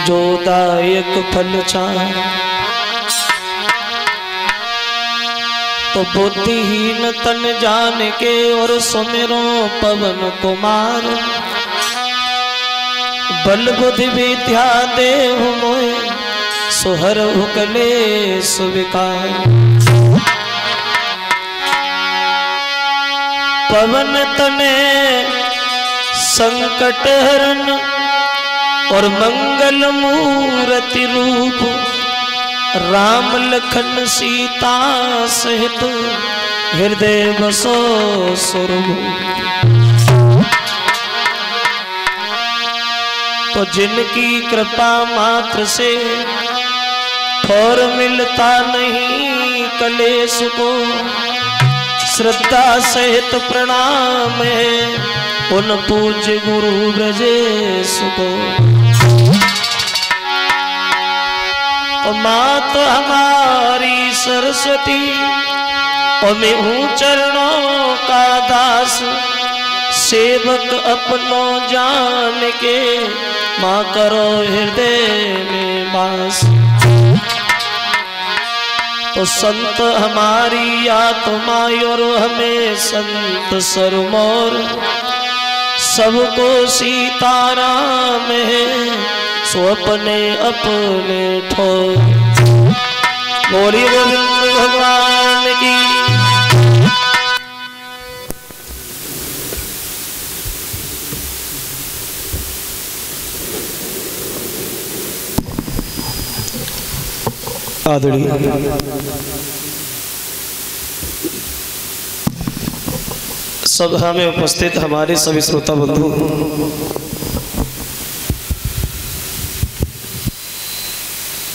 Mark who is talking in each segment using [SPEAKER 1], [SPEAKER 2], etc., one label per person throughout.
[SPEAKER 1] जो दायक फल चाह। तो बुद्धिहीन तन जान के और सुमिरो पवन कुमार। बल बुद्धि विद्या देहु मोय सुहर उकले सुविकार। पवन तने संकट हरण और मंगल मूर्ति रूप। राम लखन सीता सहित हृदय बसो स्वरूप। तो जिनकी कृपा मात्र से और मिलता नहीं कलेश को। श्रद्धा सहित प्रणाम है उन पूज्य गुरु ब्रजेश को। तो मात हमारी सरस्वती और मैं हूँ चरणों का दास। सेवक अपनों जान के माँ करो हृदय में वास। तो संत हमारी आत्मा और हमें संत सरमोर। सबको सीताराम है सो अपने अपने ठोर। बोली गोविंद भगवान की। आदरणीय सभा में उपस्थित हमारे सभी श्रोता बंधु,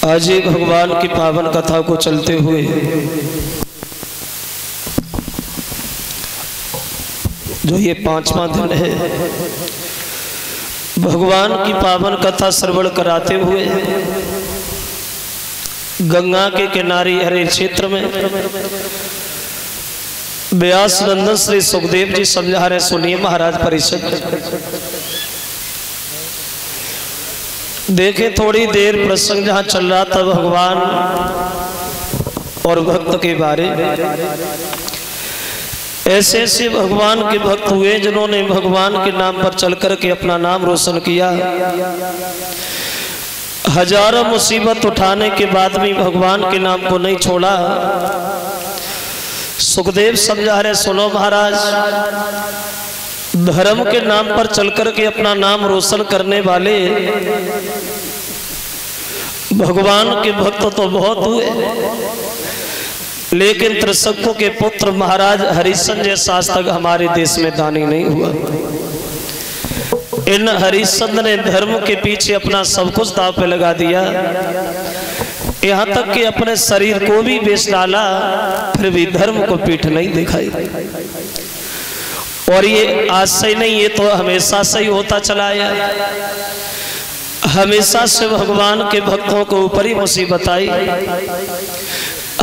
[SPEAKER 1] आज ही भगवान की पावन कथा को चलते हुए जो ये 5वां दिन है, भगवान की पावन कथा श्रवण कराते हुए गंगा के किनारे हरे क्षेत्र में व्यास नंदन श्री सुखदेव जी समझा रहे। सुनिए महाराज परिषद। देखे थोड़ी देर प्रसंग जहाँ चल रहा था भगवान और भक्त के बारे। ऐसे ऐसे भगवान के भक्त हुए जिन्होंने भगवान के नाम पर चल कर के अपना नाम रोशन किया। हजारों मुसीबत उठाने के बाद भी भगवान के नाम को नहीं छोड़ा। सुखदेव समझा रहे, सुनो महाराज, धर्म के नाम पर चलकर के अपना नाम रोशन करने वाले भगवान के भक्त तो बहुत हुए, लेकिन त्रिशंकु के पुत्र महाराज हरिश्चंद्र जैसा आज तक हमारे देश में दानी नहीं हुआ। इन हरिश्चंद्र ने धर्म के पीछे अपना सब कुछ दांव पे लगा दिया, यहाँ तक कि अपने शरीर को भी बेच डाला, फिर भी धर्म को पीठ नहीं दिखाई। और ये आज से नहीं, ये तो हमेशा से ही होता चला आया। हमेशा से भगवान के भक्तों को ऊपर ही मुसीबत आई,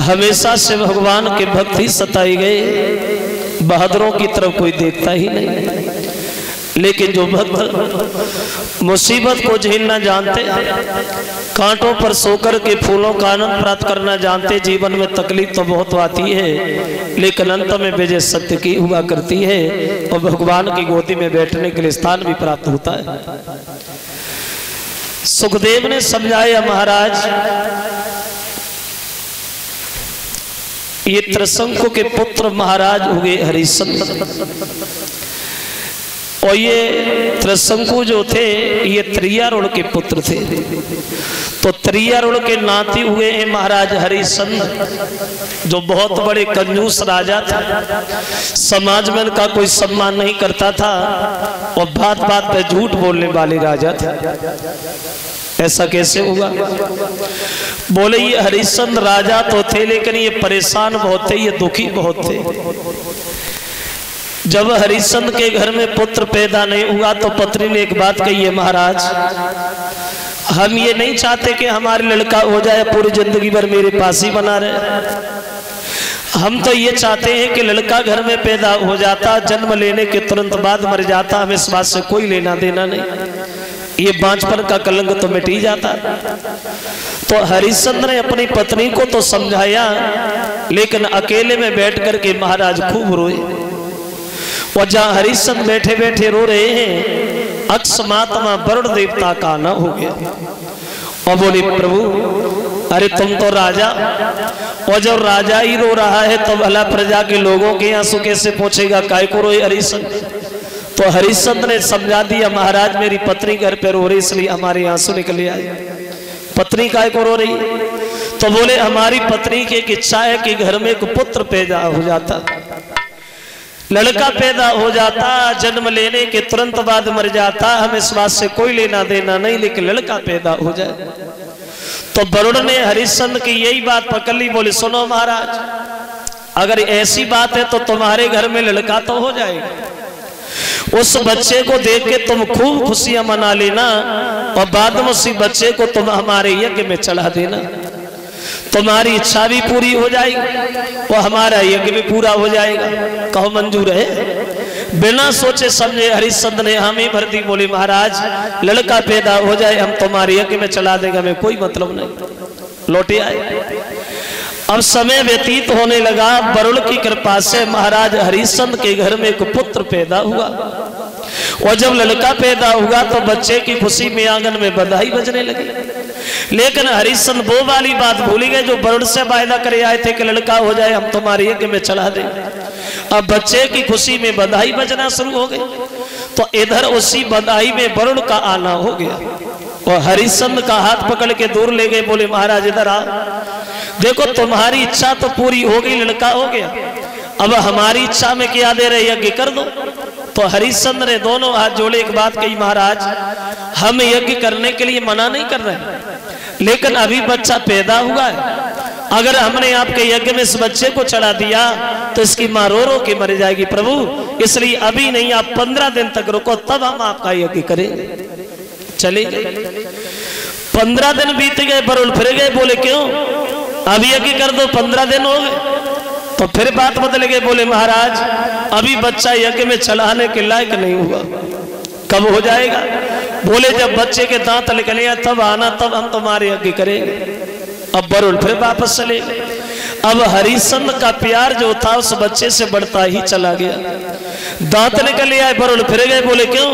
[SPEAKER 1] हमेशा से भगवान के भक्त ही सताए गए, बहादुरों की तरफ कोई देखता ही नहीं। लेकिन जो भक्त मुसीबत को झेलना जानते, कांटों पर सोकर के फूलों का आनंद प्राप्त करना जानते, जीवन में तकलीफ तो बहुत आती है लेकिन अंत में विजय सत्य की हुआ करती है और भगवान की गोदी में बैठने के लिए स्थान भी प्राप्त होता है। सुखदेव ने समझाया, महाराज ये त्रिशंकु के पुत्र महाराज हुए हरिश्चंद्र, और ये त्रिशंकु जो थे ये त्रियारुण के पुत्र थे। तो त्रियारुण के नाती हुए हैं महाराज हरिश्चंद्र, जो बहुत बड़े कंजूस राजा थे। समाज में इनका कोई सम्मान नहीं करता था और बात बात पे झूठ बोलने वाले राजा थे। ऐसा कैसे हुआ? बोले ये हरिश्चंद्र राजा तो थे लेकिन ये परेशान बहुत थे, ये दुखी बहुत थे। जब हरिश्चंद्र के घर में पुत्र पैदा नहीं हुआ तो पत्नी ने एक बात कही है, महाराज हम ये नहीं चाहते कि हमारे लड़का हो जाए पूरी जिंदगी भर मेरे पास ही बना रहे। हम तो ये चाहते हैं कि लड़का घर में पैदा हो जाता, जन्म लेने के तुरंत बाद मर जाता, हमें इस बात से कोई लेना देना नहीं। ये बांझपन का कलंक तो मिट ही जाता। तो हरिश्चंद्र ने अपनी पत्नी को तो समझाया, लेकिन अकेले में बैठ करके महाराज खूब रोए। और जहां हरिश्चंद्र बैठे बैठे रो रहे हैं, अक्षमात्मा वरुण देवता का आना हो गया और बोले प्रभु अरे तुम तो राजा, और जब राजा ही रो रहा है तो भला प्रजा के लोगों के आंसू कैसे पहुंचेगा, काय को रोए हरिश्चंद्र। तो हरिश्चंद्र ने समझा दिया, महाराज मेरी पत्नी घर पे रो रही इसलिए हमारे आंसू निकले आए। पत्नी काय को रो रही? तो बोले हमारी पत्नी की एक इच्छा है कि घर में एक पुत्र पैदा हो जाता, लड़का पैदा हो जाता, जन्म लेने के तुरंत बाद मर जाता, हमें इस बात से कोई लेना देना नहीं, लेकिन लड़का पैदा हो जाए। तो वरुण ने हरिश्चंद्र की यही बात पकड़ ली, बोले सुनो महाराज, अगर ऐसी बात है तो तुम्हारे घर में लड़का तो हो जाएगा, उस बच्चे को देख के तुम खूब खुशियां मना लेना और बाद में उसी बच्चे को तुम हमारे यज्ञ में चढ़ा देना, तुम्हारी इच्छा भी पूरी हो जाएगी और हमारा यज्ञ भी पूरा हो जाएगा। कहो मंजूर है? बिना सोचे समझे हरिश्चंद्र ने हामी भर दी, बोली महाराज लड़का पैदा हो जाए हम तुम्हारे यज्ञ में चला देगा, हमें कोई मतलब नहीं। लौटे आए। अब समय व्यतीत होने लगा, वरुण की कृपा से महाराज हरिश्चंद्र के घर में एक पुत्र पैदा हुआ, और जब लड़का पैदा हुआ तो बच्चे की खुशी में आंगन में बधाई बजने लगी। लेकिन हरिश्चंद्र वो वाली बात भूल गए जो वरुण से वायदा करे आए थे कि लड़का हो जाए हम तुम्हारे यज्ञ में चढ़ा देंगे। अब बच्चे की खुशी में बधाई बजना शुरू हो गई, तो इधर उसी बधाई में वरुण का आना हो गया और हरिश्चंद्र का हाथ पकड़ के दूर ले गए, बोले महाराज इधर आ, देखो तुम्हारी इच्छा तो पूरी हो गई, लड़का हो गया, अब हमारी इच्छा में क्या दे रहे, यज्ञ कर दो। तो हरिश्चंद्र ने दोनों हाथ जोड़े एक बात कही, महाराज हम यज्ञ करने के लिए मना नहीं कर रहे, लेकिन अभी बच्चा पैदा हुआ है, अगर हमने आपके यज्ञ में इस बच्चे को चढ़ा दिया तो इसकी मां रो रो के मर जाएगी प्रभु, इसलिए अभी नहीं, आप 15 दिन तक रुको तब हम आपका यज्ञ करेंगे। चले गए। 15 दिन बीत गए, वरुण फिर गए, बोले क्यों, अभी यज्ञ कर दो, 15 दिन हो गए। तो फिर बात बदल गई, बोले महाराज अभी बच्चा यज्ञ में चढ़ाने के लायक नहीं हुआ, कब हो जाएगा? बोले जब बच्चे के दांत निकले तब आना, तब हम तुम्हारे यज्ञ करेंगे। अब वरुण फिर वापस चले गए। अब हरिश्चंद्र का प्यार जो था उस बच्चे से बढ़ता ही चला गया, दांत निकले आए, वरुण फिर गए, बोले क्यों,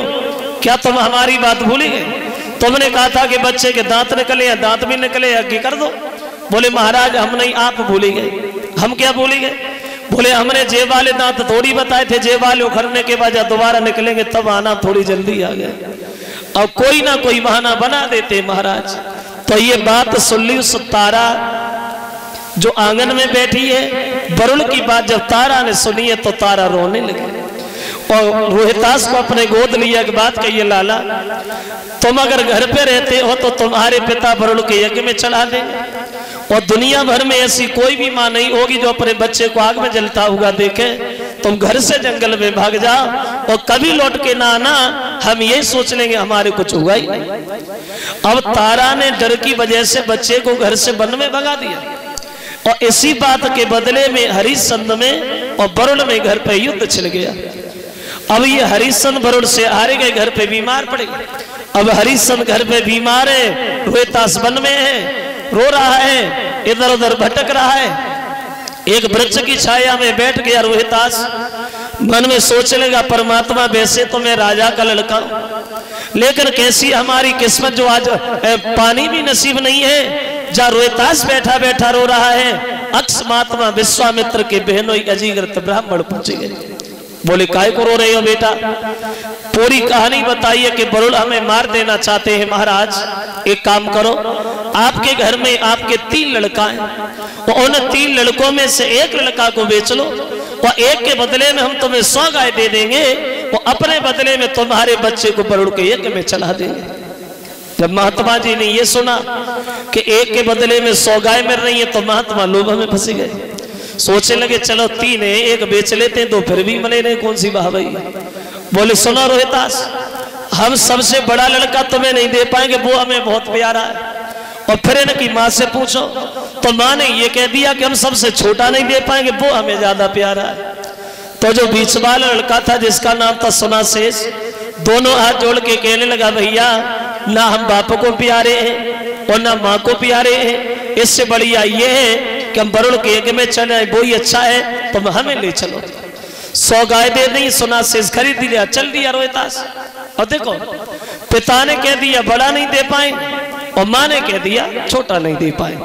[SPEAKER 1] क्या तुम हमारी बात भूल गए? तुमने कहा था कि बच्चे के दांत निकले, दांत भी निकले, यज्ञ कर दो। बोले महाराज हम नहीं, आप भूल गए। हम क्या भूल गए? बोले हमने जेब वाले दांत थोड़ी बताए थे, जेब वाले उखड़ने के बाद दोबारा निकलेंगे तब आना, थोड़ी जल्दी आ गया। और कोई ना कोई बहाना बना देते महाराज। तो ये बात सुन ली उस तारा जो आंगन में बैठी है, वरुण की बात जब तारा ने सुनी है तो तारा रोने लगी और रोहितास को अपने गोद लिया कि बात कहिए लाला, तुम अगर घर पे रहते हो तो तुम्हारे पिता वरुण के यज्ञ में चढ़ा देंगे, और दुनिया भर में ऐसी कोई भी मां नहीं होगी जो अपने बच्चे को आग में जलता हुआ देखे। तुम घर से जंगल में भाग जाओ और कभी लौट के ना आना, हम यही सोच लेंगे हमारे कुछ हुआ ही नहीं। अब तारा ने डर की वजह से बच्चे को घर से वन में भगा दिया, और इसी बात के बदले में हरिश्चंद्र में और वरुण में घर पे युद्ध छिड़ गया। अब ये हरिश्चंद्र वरुण से हारे गए, घर पे बीमार पड़े। अब हरिश्चंद्र घर पे बीमार है, रोहितास वन में है, रो रहा है, इधर उधर भटक रहा है। एक वृक्ष की छाया में बैठ गया रोहितास, मन में सोचने लगा परमात्मा वैसे तो मैं राजा का लड़का हूं, लेकिन कैसी हमारी किस्मत जो आज पानी भी नसीब नहीं है। जहाँ रोहितास बैठा बैठा रो रहा है, अक्षमात्मा विश्वामित्र के बहनोई अजीगृत ब्राह्मण पहुंच गए। बोले काय को रो रहे हो बेटा, पूरी कहानी बताइए कि वरुण हमें मार देना चाहते हैं। महाराज एक काम करो, आपके घर में आपके 3 लड़का हैं, और उन 3 लड़कों में से एक लड़का को बेच लो, और एक के बदले में हम तुम्हें 100 गाय दे देंगे, और अपने बदले में तुम्हारे बच्चे को वरुण के यज्ञ में चढ़ा देंगे। जब महात्मा जी ने ये सुना कि एक के बदले में 100 गाय मिल रही है तो महात्मा लोभ में फंस गए। सोचने लगे चलो 3 है, एक बेच लेते हैं तो फिर भी मने नहीं, कौन सी वाह भाई। बोले सुनो रोहितास, हम सबसे बड़ा लड़का तुम्हें नहीं दे पाएंगे, वो हमें बहुत प्यारा है। और फिर इनकी माँ से पूछो तो माँ ने ये कह दिया कि हम सबसे छोटा नहीं दे पाएंगे, वो हमें ज्यादा प्यारा है। तो जो बीच वाला लड़का था जिसका नाम था सुनाशेष, दोनों हाथ जोड़ के कहने लगा भैया ना हम बाप को प्यारे हैं और ना माँ को प्यारे हैं। इससे बढ़िया ये है कि हम वरुण के यज्ञ में चले, वो ही अच्छा है, तुम हमें ले चलो। 100 गाय दे दी, सोना से खरीद लिया, चल दिया रोहितास। और देखो पिता ने कह दिया बड़ा नहीं दे पाए और माँ ने कह दिया छोटा नहीं दे पाए।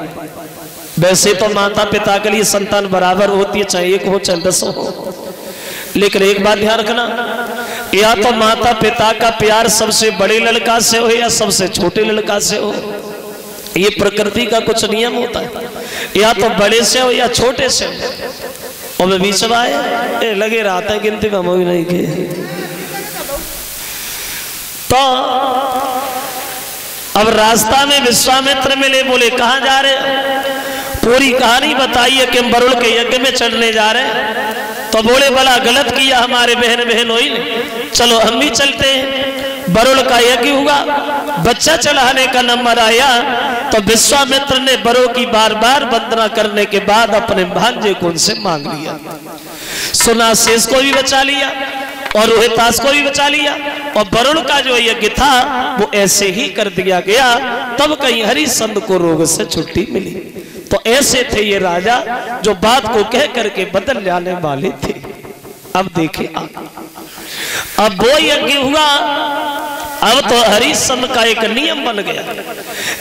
[SPEAKER 1] वैसे तो माता पिता के लिए संतान बराबर होती है, चाहे एक हो चाहे 10 हो, लेकिन एक बात ध्यान रखना, या तो माता पिता का प्यार सबसे बड़े लड़का से हो या सबसे छोटे लड़का से हो। ये प्रकृति का कुछ नियम होता है, या तो बड़े से हो या छोटे से हो। और मैं बीच में आए लगे रहा था गिनती में हम नहीं के। तो अब रास्ता में विश्वामित्र मिले, बोले कहाँ जा रहे? पूरी कहानी बताइए कि हम वरुण के यज्ञ में चढ़ने जा रहे हैं। तो बोले भला गलत किया हमारे बहन होई ने, चलो हम भी चलते हैं। वरुण का यज्ञ हुआ, बच्चा चढ़ाने का नंबर आया तो विश्वामित्र ने वरुण की बार बार वंदना करने के बाद अपने भांजे को उनसे मांग लिया। सुनासेस को भी बचा लिया और रोहितास को भी बचा लिया, और वरुण का जो यज्ञ था वो ऐसे ही कर दिया गया। तब कहीं हरिश्चंद्र को रोग से छुट्टी मिली। तो ऐसे थे ये राजा जो बात को कह करके बदल जाने वाले थे। अब देखे अब वो यज्ञ हुआ, अब तो हरिश्चंद्र का एक नियम बन गया।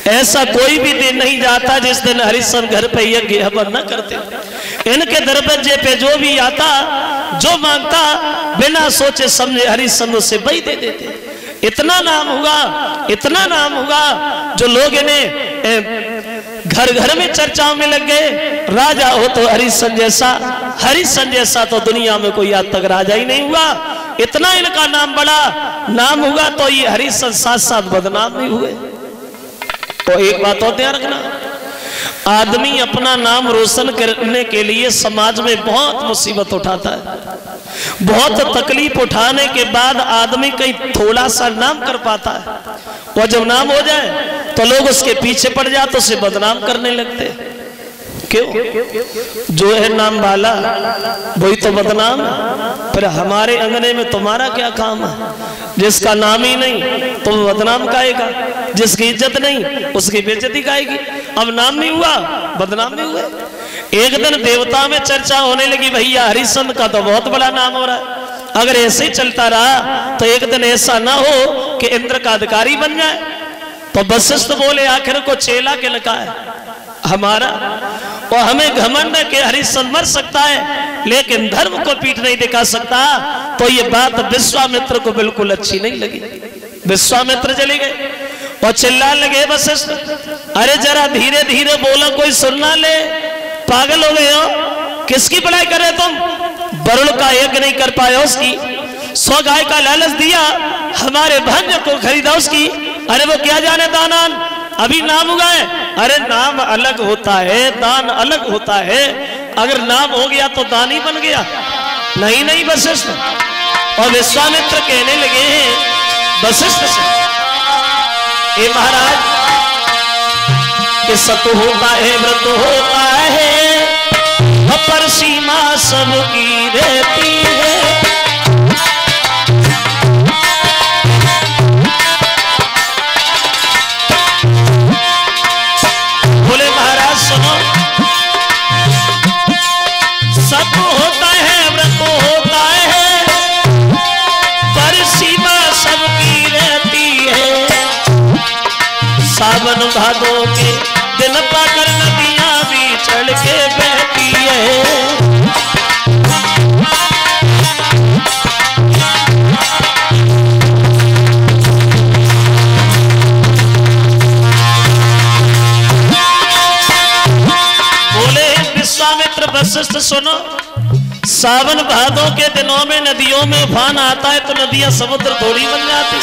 [SPEAKER 1] ऐसा कोई भी दिन नहीं जाता जिस दिन हरिश्चंद्र घर पे यज्ञ हवन न करते। इनके दरवाजे पे जो भी आता, जो मांगता, बिना सोचे समझे हरिश्चंद्र से वही दे देते। इतना नाम हुआ, इतना नाम हुआ, जो लोग इन्हें घर घर में चर्चाओं में लग गए। राजा हो तो हरिश्चंद्र जैसा तो दुनिया में कोई आज तक राजा ही नहीं हुआ। इतना इनका नाम बड़ा नाम हुआ तो ये हरिश्चंद्र साथ साथ बदनाम नहीं हुए। तो एक बात और ध्यान रखना, आदमी अपना नाम रोशन करने के लिए समाज में बहुत मुसीबत उठाता है, बहुत तकलीफ उठाने के बाद आदमी कहीं थोड़ा सा नाम कर पाता है, और जब नाम हो जाए तो लोग उसके पीछे पड़ जाते तो उसे बदनाम करने लगते। क्यों? जो है नाम वाला वही तो बदनाम। पर हमारे अंगने में तुम्हारा क्या काम है? जिसका नाम ही नहीं तो बदनाम काएगा, जिसकी इज्जत नहीं उसकी बेइज्जती काएगी। अब नाम नहीं हुआ, बदनाम नहीं हुए। एक दिन देवता में चर्चा होने लगी, भैया हरिश्चंद्र का तो बहुत बड़ा नाम हो रहा है, अगर ऐसे ही चलता रहा तो एक दिन ऐसा ना हो कि इंद्र का अधिकारी बन जाए। तो वशिष्ठ बोले आखिर को चेला के लगा है हमारा, और हमें घमंड है कि हरिश्चंद्र मर सकता है लेकिन धर्म को पीठ नहीं दिखा सकता। तो ये बात विश्वामित्र को बिल्कुल अच्छी नहीं लगी। विश्वामित्र चले गए और चिल्लाने लगे, वशिष्ठ अरे जरा धीरे धीरे बोलो, कोई सुनना ले, पागल हो गए हो? किसकी बड़ाई कर रहे तुम? वरुण का यज्ञ नहीं कर पाए उसकी, 100 गाय का लालच दिया, हमारे भांजे को खरीदा उसकी। अरे वो क्या जाने दानान, अभी नाम हुआ है। अरे नाम अलग होता है, दान अलग होता है। अगर नाम हो गया तो दान ही बन गया। नहीं वशिष्ठ। और विश्वामित्र कहने लगे हैं वशिष्ठ से, ए महाराज कि सत होता है, व्रत होता है, अपर सीमा सबकी रहती है। बोले महाराज सुनो, सत होता है, व्रत होता है, पर सीमा सबकी रहती है। सावन भादों के दिन पाकर नदियां भी चढ़ के बहती है। बोले विश्वामित्र वशिष्ठ सुनो, सावन भादों के दिनों में नदियों में उफान आता है तो नदियां समुद्र थोड़ी बन जाती।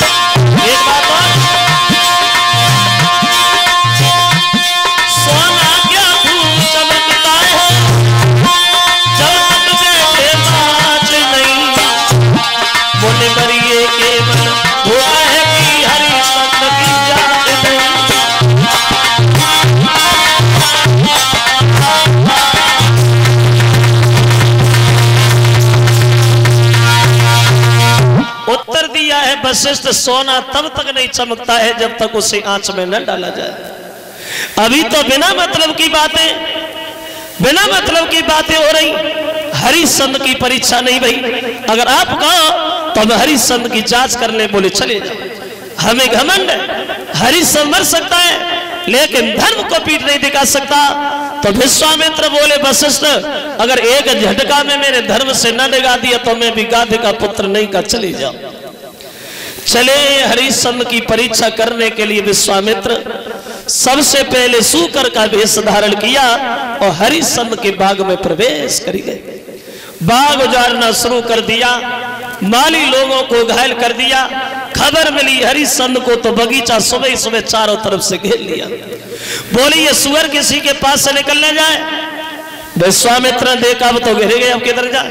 [SPEAKER 1] एक बात और, सोना क्या फूल चमकता है, जब तक बैठे नाच नहीं। बोले करिए केवल हुआ है कि हरिश्चंद्र की जात नहीं। उत्तर दिया है वशिष्ठ, सोना तब तक नहीं चमकता है जब तक उसे आंच में न डाला जाए। अभी तो बिना मतलब की बातें हो रही। हरिश्चंद्र की परीक्षा नहीं भाई। अगर आप कहो तो हम हरिश्चंद्र की जांच करने बोले चले जाओ, हमें घमंड है। हरिश्चंद्र मर सकता है लेकिन धर्म को पीठ नहीं दिखा सकता। तो विश्वामित्र बोले वशिष्ठ, अगर एक झटका में मेरे धर्म से न डिगा दिया तो मैं भी गाधे का पुत्र नहीं का, चले जाओ। चले हरिश्चंद्र की परीक्षा करने के लिए विश्वामित्र सबसे पहले सूकर का वेश धारण किया और हरिश्चंद्र के बाग में प्रवेश कर गए। बाग उजाड़ना शुरू कर दिया, माली लोगों को घायल कर दिया। खबर मिली हरिश्चंद्र को तो बगीचा सुबह सुबह चारों तरफ से घेर लिया। बोले ये सुअर किसी के पास से निकलने जाए। विश्वामित्र ने देखा अब तो घेरे गए, अब किधर जाए।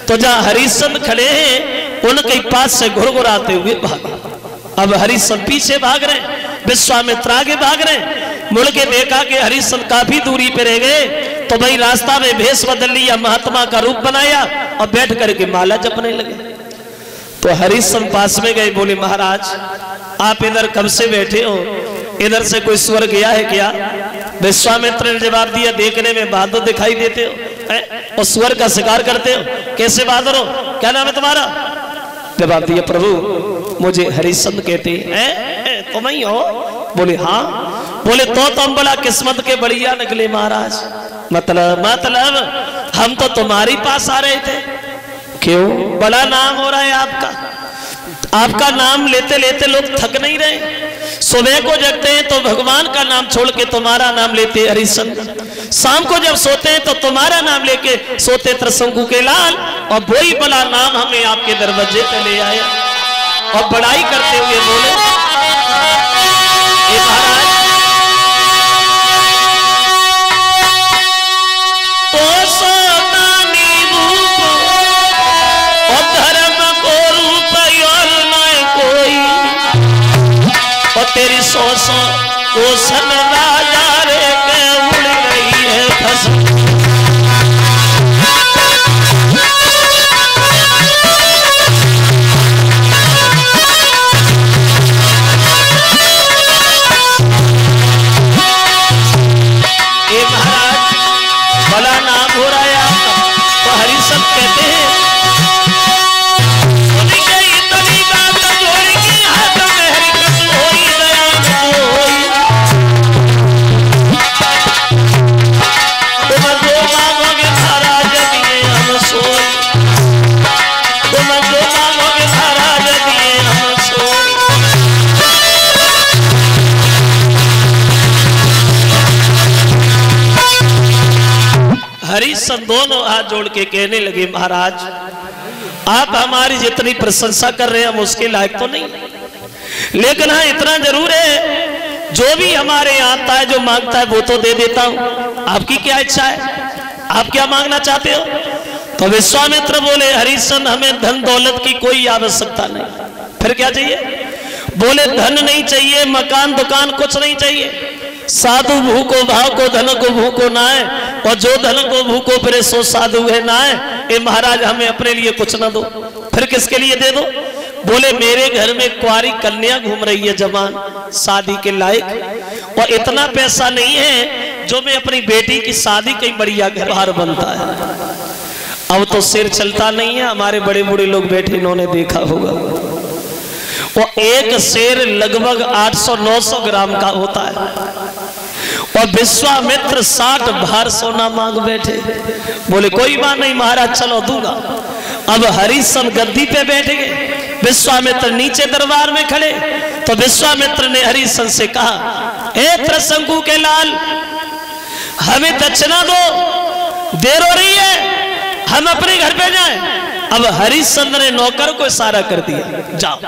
[SPEAKER 1] तो जहां हरिश्चंद्र खड़े हैं उनके पास से घुरघुराते हुए भागे। अब हरिश्चंद्र पीछे भाग रहे, विश्वामित्र आगे भाग रहे। मुड़ के देखा कि हरिश्चंद्र काफी दूरी पे रह गए तो भाई रास्ता में भेष बदल लिया, महात्मा का रूप बनाया और बैठ करके माला जपने लगे। तो हरिश्चंद्र पास में गए, बोले महाराज आप इधर कब से बैठे हो, इधर से कोई स्वर गया है क्या? विश्वामित्र ने जवाब दिया, देखने में बहादुर दिखाई देते हो और स्वर का शिकार करते हो, कैसे बहादुर हो? क्या नाम है तुम्हारा? जवाब दिया, प्रभु मुझे हरिश्चंद्र कहते हैं। तुम ही हो? बोले हाँ। बोले तो तुम बड़ा किस्मत के बढ़िया निकले महाराज। मतलब हम तो तुम्हारे पास आ रहे थे। क्यों? बड़ा नाम हो रहा है आपका। आपका नाम लेते लेते लोग थक नहीं रहे। सुबह को जगते हैं तो भगवान का नाम छोड़ के तुम्हारा नाम लेते हरिश्चंद्र। शाम को जब सोते हैं तो तुम्हारा नाम लेके सोते त्रिशंकु के लाल। और वही बड़ा नाम हमें आपके दरवाजे पे ले आया। और बड़ाई करते हुए बोले, महाराज तो सोतानी रूप और धर्म को रूप और न कोई, और तेरी सोसो को सन राजा रे के उड़ गई है फसल। हरिश्चंद्र दोनों हाथ जोड़ के कहने लगे, महाराज आप हमारी जितनी प्रशंसा कर रहे हैं हम उसके लायक तो नहीं, लेकिन हाँ इतना जरूर है जो भी हमारे यहाँ आता है जो मांगता है वो तो दे देता हूँ। आपकी क्या इच्छा है? आप क्या मांगना चाहते हो? तो विश्वामित्र बोले, हरिश्चंद्र हमें धन दौलत की कोई आवश्यकता नहीं। फिर क्या चाहिए? बोले धन नहीं चाहिए, मकान दुकान कुछ नहीं चाहिए। साधु भूखो भाव को धन को भूखो ना है, और जो धन को भूखो फिर सो साधु है ना है। ए महाराज हमें अपने लिए कुछ ना दो, फिर किसके लिए दे दो? बोले मेरे घर में कुंवारी कन्या घूम रही है जवान, शादी के लायक, और इतना पैसा नहीं है जो मैं अपनी बेटी की शादी कहीं बढ़िया घर बाहर बनता है। अब तो सिर चलता नहीं है, हमारे बड़े बूढ़े लोग बैठे इन्होंने देखा होगा, वो एक शेर लगभग 800-900 ग्राम का होता है। और विश्वामित्र 60 भार सोना मांग बैठे। बोले कोई बात नहीं महाराज चलो दूंगा। अब हरिश्चंद्र गद्दी पे बैठ गए, विश्वामित्र नीचे दरबार में खड़े। तो विश्वामित्र ने हरिश्चंद्र से कहा, हे त्रिशंकु के लाल हमें दक्षिणा दो, देर हो रही है, हम अपने घर पे जाएं। अब हरिश्चंद्र ने नौकर को इशारा कर दिया, जाओ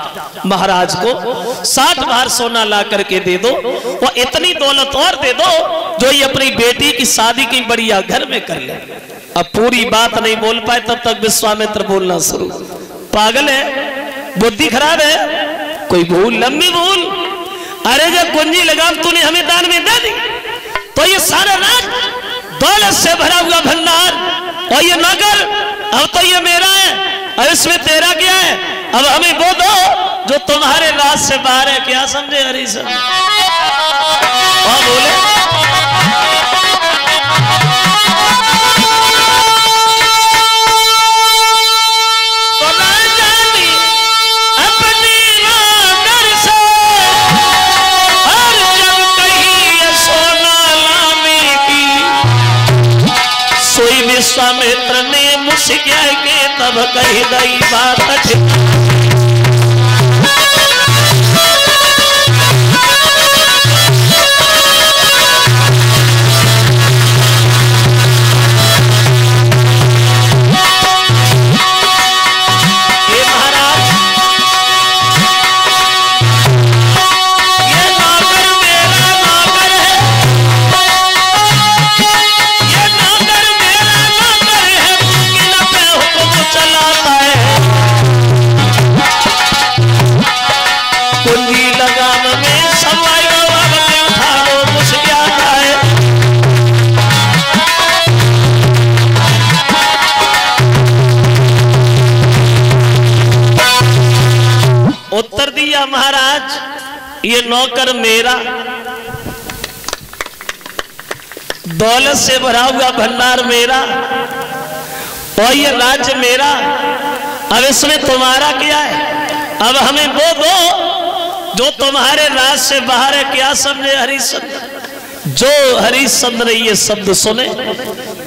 [SPEAKER 1] महाराज को 60 भार सोना ला करके दे दो, और इतनी दौलत और दे दो जो ये अपनी बेटी की शादी की बढ़िया घर में कर ले। अब पूरी बात नहीं बोल पाए तब तक विश्वामित्र बोलना शुरू, पागल है, बुद्धि खराब है, कोई भूल लंबी भूल। अरे जब कुंजी लगा तूने हमें दान में दे दी तो ये सारा राज दौलत से भरा हुआ भंडार और ये नगर अब तो ये मेरा है, और इसमें तेरा क्या है? अब हमें वो दो जो तुम्हारे राज से बाहर है। क्या समझे हरिश्चंद्र? और बोले विश्वामित्र ने मुझसे क्या के तब कही गई बात। उत्तर दिया महाराज ये नौकर मेरा, दौलत से भरा हुआ भंडार मेरा और ये राज्य मेरा। अब इसमें तुम्हारा क्या है? अब हमें वो दो जो तुम्हारे राज से बाहर है। क्या समझे हरिश्चंद्र? जो हरिश्चंद्र ने ये शब्द सुने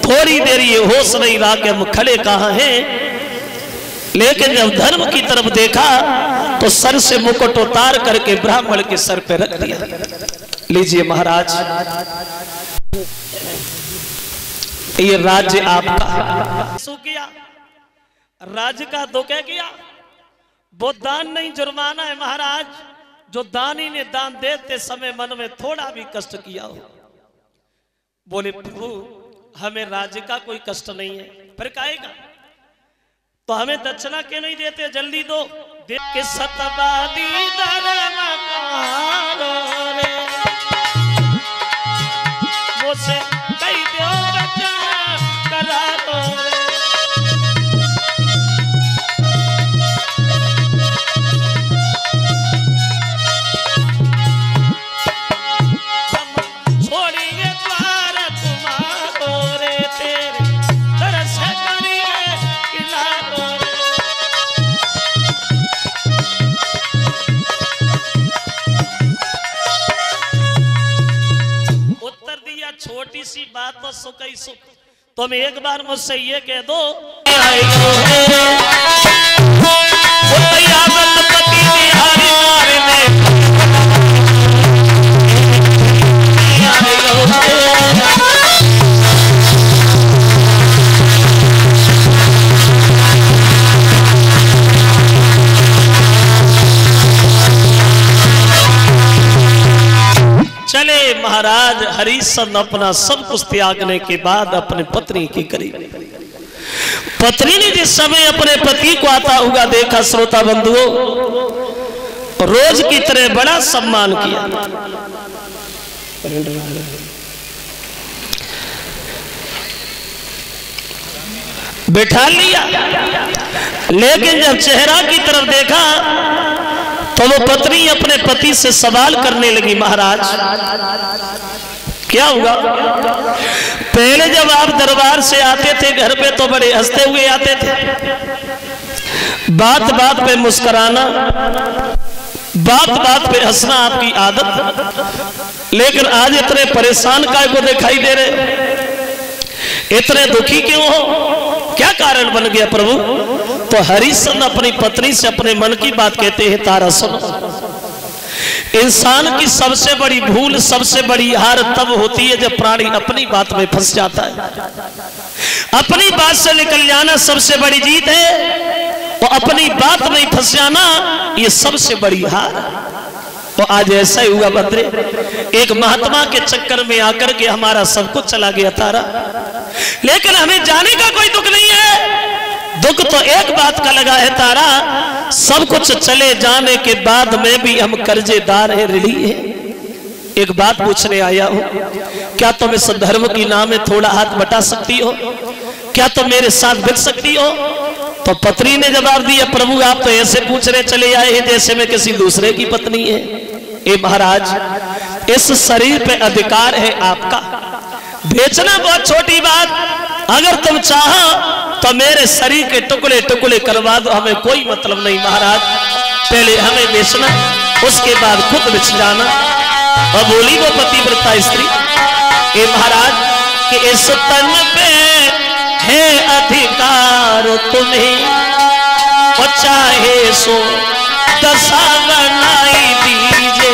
[SPEAKER 1] थोड़ी देर ये होश नहीं रहा कि हम खड़े कहाँ हैं, लेकिन जब धर्म की तरफ देखा तो सर से मुकुट उतार करके ब्राह्मण के सर पे रख दिया। लीजिए महाराज ये राज्य आपका। सो किया राज्य का दुख है किया, वो दान नहीं जुर्माना है महाराज। जो दानी ने दान देते समय मन में थोड़ा भी कष्ट किया हो, बोले प्रभु हमें राज्य का कोई कष्ट नहीं है, फिर कहेगा तो हमें दक्षिणा क्यों नहीं देते? जल्दी दो। देख के सतवादी धर्म मुझसे कई दो दक्षिणा करा दो। हम छोड़ेंगे द्वार तुम्हारो रे, तेरे तरस करेंगे किनारो। छोटी सी बात तो सुख ही सुख। तुम एक बार मुझसे ये कह दो चले महाराज हरिश्चंद्र अपना सब कुछ त्यागने के बाद अपने पत्नी के करीब। पत्नी ने जिस समय अपने पति को आता हुआ देखा, श्रोता बंधुओं, रोज की तरह बड़ा सम्मान किया। बैठा लिया, लेकिन जब चेहरा की तरफ देखा तो वो पत्नी अपने पति से सवाल करने लगी, महाराज क्या हुआ? पहले जब आप दरबार से आते थे घर पे तो बड़े हंसते हुए आते थे, बात बात पे मुस्कुराना, बात बात पे हंसना आपकी आदत। लेकिन आज इतने परेशान काय को दिखाई दे रहे, इतने दुखी क्यों हो? क्या कारण बन गया प्रभु? तो हरिश्चंद्र अपनी पत्नी से अपने मन की बात कहते हैं, तारा सुनो, इंसान की सबसे बड़ी भूल, सबसे बड़ी हार तब होती है जब प्राणी अपनी बात में फंस जाता है। अपनी बात से निकल जाना सबसे बड़ी जीत है, तो अपनी बात में फंस जाना ये सबसे बड़ी हार। तो आज ऐसा ही हुआ बंदरे, एक महात्मा के चक्कर में आकर के हमारा सब कुछ चला गया तारा, लेकिन हमें जाने का कोई दुख नहीं है। दुख तो एक बात का लगा है तारा, सब कुछ चले जाने के बाद में भी हम कर्जेदार हैं, ऋणी हैं। एक बात पूछने आया हूं, क्या तुम इस धर्म की नाम में थोड़ा हाथ बटा सकती हो? क्या तुम मेरे साथ बिक सकती हो? तो पत्नी ने जवाब दिया, प्रभु आप तो ऐसे पूछ रहे चले आए हैं जैसे मैं किसी दूसरे की पत्नी है। ए महाराज, इस शरीर पे अधिकार है आपका, बेचना बहुत छोटी बात। अगर तुम चाहो तो मेरे शरीर के टुकड़े टुकड़े करवा दो, हमें कोई मतलब नहीं महाराज, पहले हमें बेचना, उसके बाद खुद बेच जाना। और बोली वो पतिव्रता स्त्री, ए महाराज कि इस तन पे है अधिकार तुम्हें, और चाहे सो दशा बनाई दीजिए।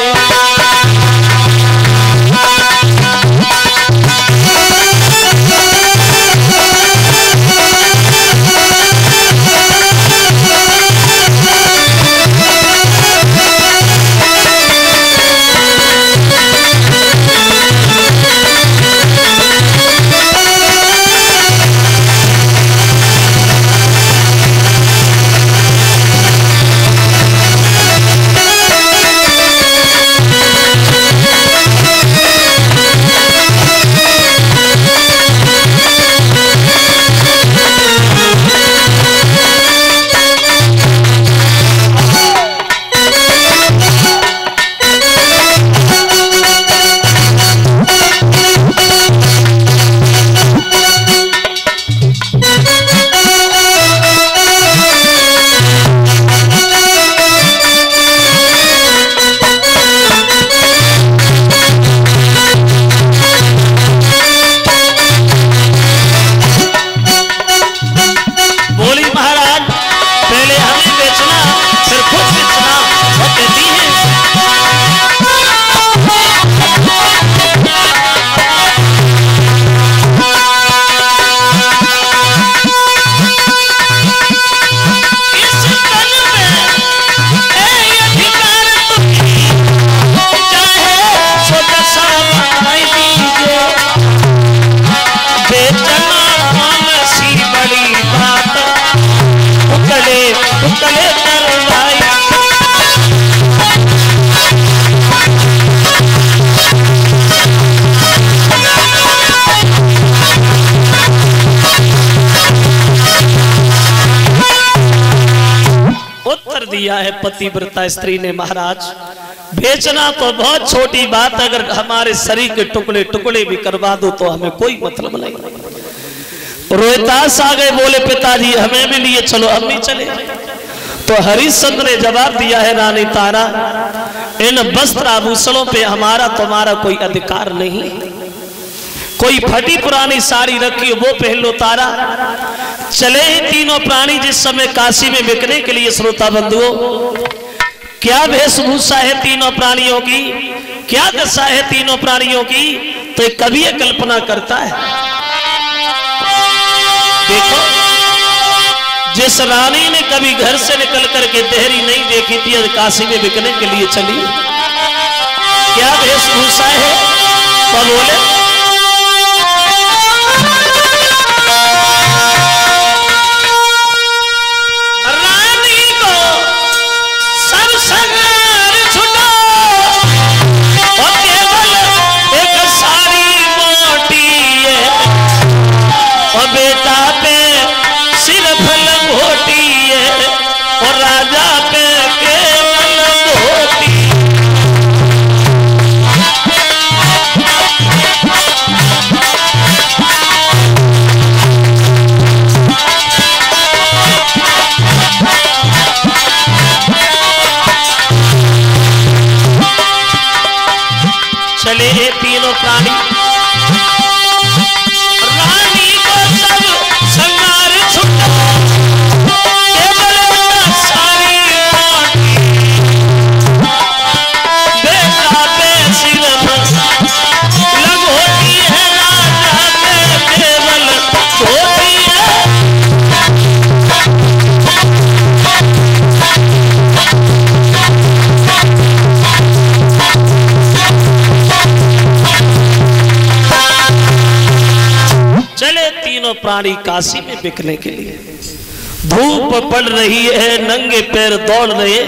[SPEAKER 1] दिया है पतिव्रता स्त्री ने, महाराज बेचना तो बहुत छोटी बात, अगर हमारे शरीर के टुकड़े टुकड़े भी करवा दो तो हमें कोई मतलब नहीं। रोहितास आ गए, बोले पिताजी हमें भी लिए चलो, हम भी चले। तो हरिश्चंद्र ने जवाब दिया है, रानी तारा इन वस्त्र आभूषणों पे हमारा तुम्हारा कोई अधिकार नहीं। कोई फटी पुरानी साड़ी रखी वो पहन लो तारा। चले ही तीनों प्राणी जिस समय काशी में बिकने के लिए, श्रोता बंधुओं क्या वेशभूषा है तीनों प्राणियों की, क्या दशा है तीनों प्राणियों की, तो एक कवि कल्पना करता है। देखो जिस रानी ने कभी घर से निकल करके देहरी नहीं देखी थी, और काशी में बिकने के लिए चली, क्या वेशभूषा है। तो बोले तीनों प्राणी रानी को सब संगार छुटा, सारी बेटा पे सिर लगोटी है, राजा पे केवल धोती है। चले तीनों प्राणी काशी में बिकने के लिए। धूप पड़ रही है, नंगे पैर दौड़ रहे।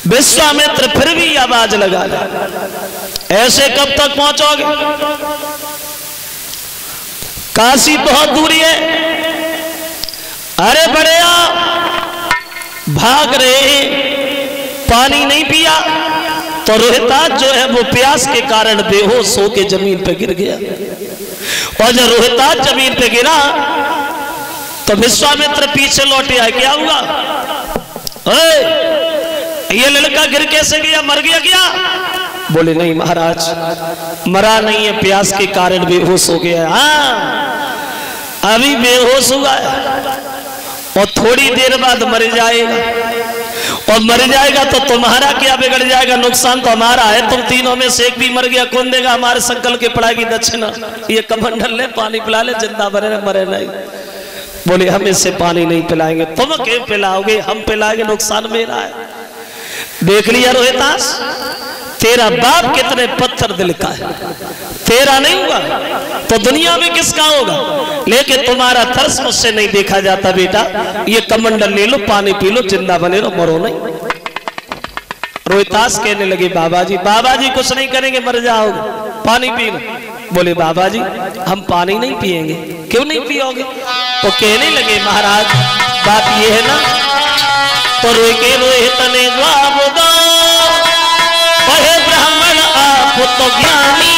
[SPEAKER 1] विश्वामित्र फिर भी आवाज लगा, ऐसे कब तक पहुंचोगे? काशी बहुत दूरी है, अरे बड़े भाग रहे, पानी नहीं पिया तो रोहिताज जो है वो प्यास के कारण बेहोश होकर जमीन पे गिर गया। और जब रोहिताज जमीन पे गिरा तो विश्वामित्र पीछे लौटे आए, क्या हुआ? ये लड़का गिर कैसे गया, मर गया क्या? बोले नहीं महाराज, मरा नहीं है, प्यास के कारण बेहोश हो गया। हाँ अभी बेहोश हुआ है और थोड़ी देर बाद मर जाएगा, और मर जाएगा तो तुम्हारा क्या बिगड़ जाएगा, नुकसान तो हमारा है। तुम तीनों में से एक भी मर गया, कौन देगा हमारे संकल्प के पढ़ाई की दक्षिणा? ये कमंडल ले पानी पिला ले, जिंदा मरे मरे नहीं। बोले हम इससे पानी नहीं पिलाएंगे। तुम क्यों पिलाओगे, हम पिलाएंगे, नुकसान मेरा है। देख लिया रोहितास, तेरा बाप कितने पत्थर दिल का है, तेरा नहीं हुआ तो दुनिया में किसका होगा? लेकिन तुम्हारा तरस मुझसे नहीं देखा जाता बेटा, ये कमंडल ले लो, पानी पी लो, जिंदा बने रहो, मरो नहीं। रोहितास कहने लगे बाबा जी कुछ नहीं करेंगे, मर जाओगे, पानी पी लो। बोले बाबा जी हम पानी नहीं पिएंगे। क्यों नहीं पियोगे? तो कहने लगे महाराज बात ये है ना, तो रोहित ने जवाब दो, कहे ब्राह्मण आप तो ज्ञानी,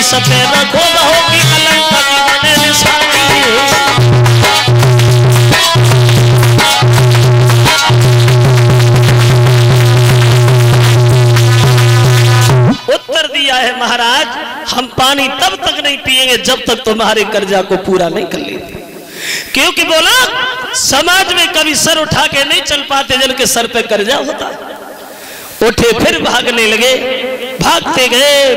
[SPEAKER 1] सपे रखो बहो की कलंक बने निशानी। उत्तर दिया है महाराज हम पानी तब तक नहीं पिएंगे जब तक तुम्हारे कर्जा को पूरा नहीं कर लेते। क्योंकि बोला समाज में कभी सर उठा के नहीं चल पाते जिनके सर पे कर्जा होता। उठे फिर भागने लगे, भागते गए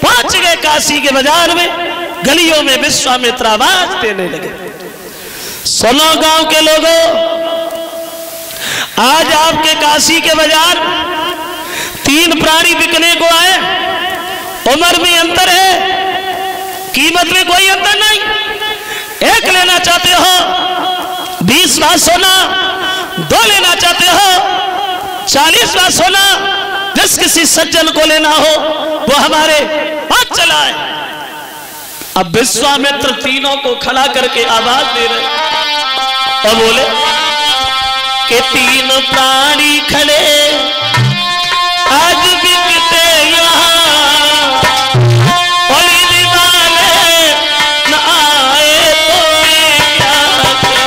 [SPEAKER 1] पहुंच गए काशी के बाजार में, गलियों में विश्वामित्र आवाज देने लगे, सुनो गांव के लोगों, आज आपके काशी के बाजार 3 प्राणी बिकने को आए। उम्र में अंतर है, कीमत में कोई अंतर नहीं। एक लेना चाहते हो 20 लाख सोना, 2 लेना चाहते हो 40 लाख सोना। जिस किसी सज्जन को लेना हो वो हमारे हाथ चलाए। अब विश्वामित्र तीनों को खड़ा करके आवाज दे रहे और बोले कि 3 प्राणी खड़े आज बिकते यहाँ, और वाले न आए तो क्या